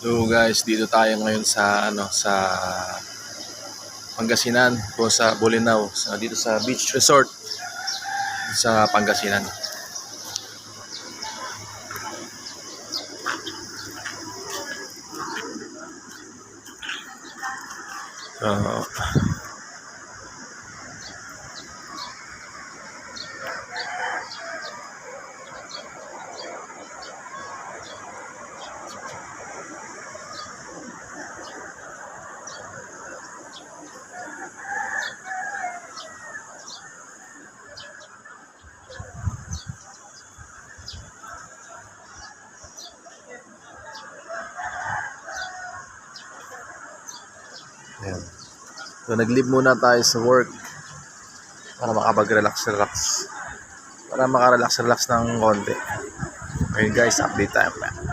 So guys, dito tayo ngayon sa sa Pangasinan o sa Bolinao, dito sa beach resort sa Pangasinan. So, ayan. So nag-leave muna tayo sa work para makapag-relax. Para makarelax ng konti. Okay guys, update tayo pa.